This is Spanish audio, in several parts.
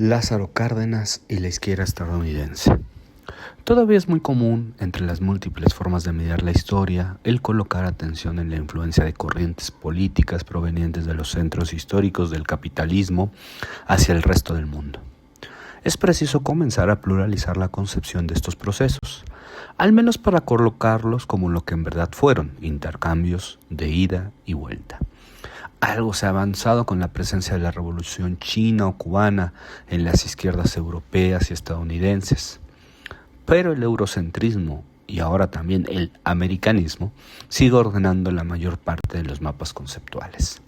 Lázaro Cárdenas y la izquierda estadounidense. Todavía es muy común, entre las múltiples formas de mediar la historia, el colocar atención en la influencia de corrientes políticas provenientes de los centros históricos del capitalismo hacia el resto del mundo. Es preciso comenzar a pluralizar la concepción de estos procesos, al menos para colocarlos como lo que en verdad fueron, intercambios de ida y vuelta. Algo se ha avanzado con la presencia de la revolución china o cubana en las izquierdas europeas y estadounidenses. Pero el eurocentrismo y ahora también el americanismo sigue ordenando la mayor parte de los mapas conceptuales.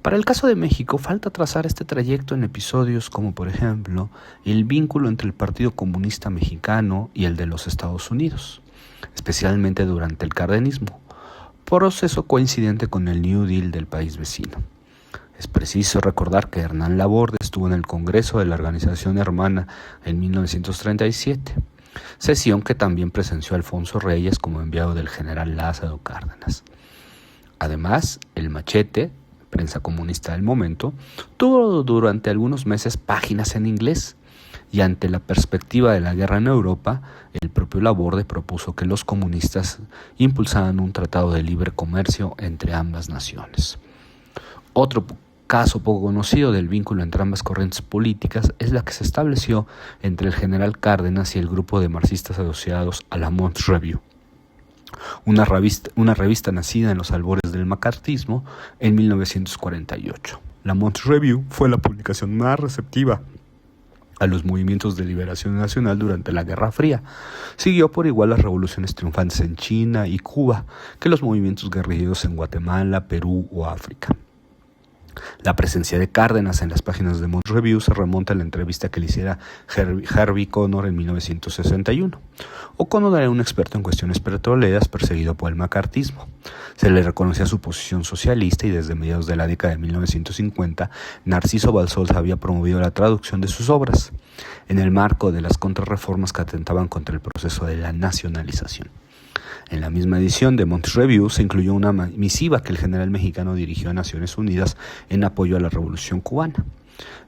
Para el caso de México falta trazar este trayecto en episodios como por ejemplo el vínculo entre el Partido Comunista Mexicano y el de los Estados Unidos, especialmente durante el cardenismo, proceso coincidente con el New Deal del país vecino. Es preciso recordar que Hernán Laborde estuvo en el Congreso de la Organización Hermana en 1937, sesión que también presenció Alfonso Reyes como enviado del general Lázaro Cárdenas. Además, el Machete, prensa comunista del momento, tuvo durante algunos meses páginas en inglés, y ante la perspectiva de la guerra en Europa, el propio Laborde propuso que los comunistas impulsaran un tratado de libre comercio entre ambas naciones. Otro caso poco conocido del vínculo entre ambas corrientes políticas es la que se estableció entre el general Cárdenas y el grupo de marxistas asociados a la Mont Review, una revista nacida en los albores del macartismo en 1948. La Mont Review fue la publicación más receptiva a los movimientos de liberación nacional durante la Guerra Fría. Siguió por igual las revoluciones triunfantes en China y Cuba que los movimientos guerrilleros en Guatemala, Perú o África. La presencia de Cárdenas en las páginas de Mont Review se remonta a la entrevista que le hiciera Harvey Connor en 1961. O'Connor era un experto en cuestiones petroleras perseguido por el macartismo. Se le reconocía su posición socialista y desde mediados de la década de 1950, Narciso Balcells había promovido la traducción de sus obras, en el marco de las contrarreformas que atentaban contra el proceso de la nacionalización. En la misma edición de Mont Review se incluyó una misiva que el general mexicano dirigió a Naciones Unidas en apoyo a la Revolución Cubana.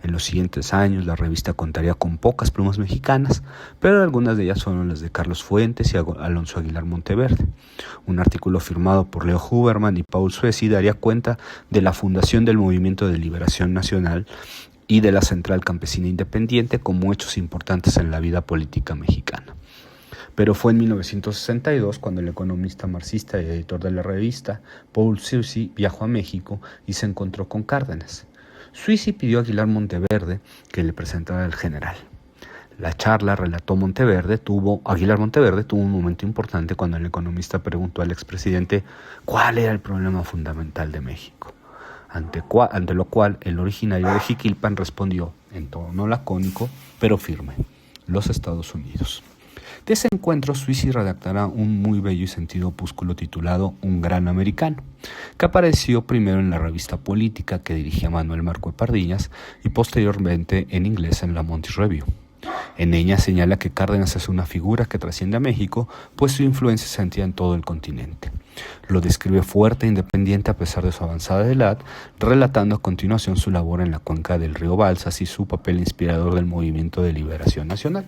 En los siguientes años la revista contaría con pocas plumas mexicanas, pero algunas de ellas fueron las de Carlos Fuentes y Alonso Aguilar Monteverde. Un artículo firmado por Leo Huberman y Paul Suessy daría cuenta de la fundación del Movimiento de Liberación Nacional y de la Central Campesina Independiente como hechos importantes en la vida política mexicana. Pero fue en 1962 cuando el economista marxista y editor de la revista, Paul Suessy, viajó a México y se encontró con Cárdenas. Suessy pidió a Aguilar Monteverde que le presentara al general. La charla, relató Aguilar Monteverde tuvo un momento importante cuando el economista preguntó al expresidente cuál era el problema fundamental de México, ante lo cual el originario de Jiquilpan respondió en tono lacónico pero firme: los Estados Unidos. De ese encuentro, Suessy redactará un muy bello y sentido opúsculo titulado Un gran americano, que apareció primero en la revista Política que dirigía Manuel Marco Pardiñas y posteriormente en inglés en la Mont Review. En ella señala que Cárdenas es una figura que trasciende a México, pues su influencia se sentía en todo el continente. Lo describe fuerte e independiente a pesar de su avanzada edad, relatando a continuación su labor en la cuenca del río Balsas y su papel inspirador del movimiento de liberación nacional.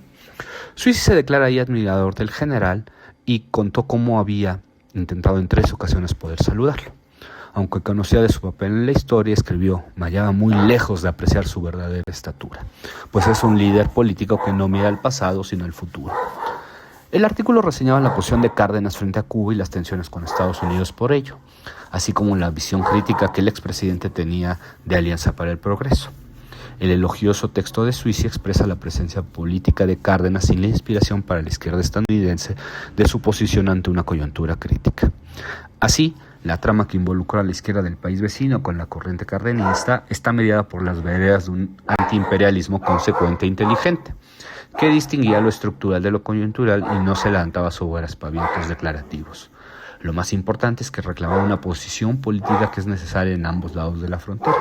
Suessy se declara ahí admirador del general y contó cómo había intentado en 3 ocasiones poder saludarlo. Aunque conocía de su papel en la historia, escribió: me hallaba muy lejos de apreciar su verdadera estatura, pues es un líder político que no mira al pasado sino al futuro. El artículo reseñaba la posición de Cárdenas frente a Cuba y las tensiones con Estados Unidos por ello, así como la visión crítica que el expresidente tenía de Alianza para el Progreso. El elogioso texto de Suessy expresa la presencia política de Cárdenas y la inspiración para la izquierda estadounidense de su posición ante una coyuntura crítica. Así, la trama que involucra a la izquierda del país vecino con la corriente cardenista está mediada por las veredas de un antiimperialismo consecuente e inteligente, que distinguía lo estructural de lo coyuntural y no se levantaba sobre aspavientos declarativos. Lo más importante es que reclamaba una posición política que es necesaria en ambos lados de la frontera.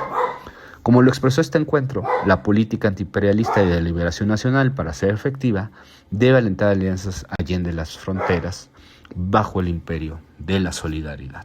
Como lo expresó este encuentro, la política antiimperialista y de liberación nacional, para ser efectiva, debe alentar alianzas allende las fronteras bajo el imperio de la solidaridad.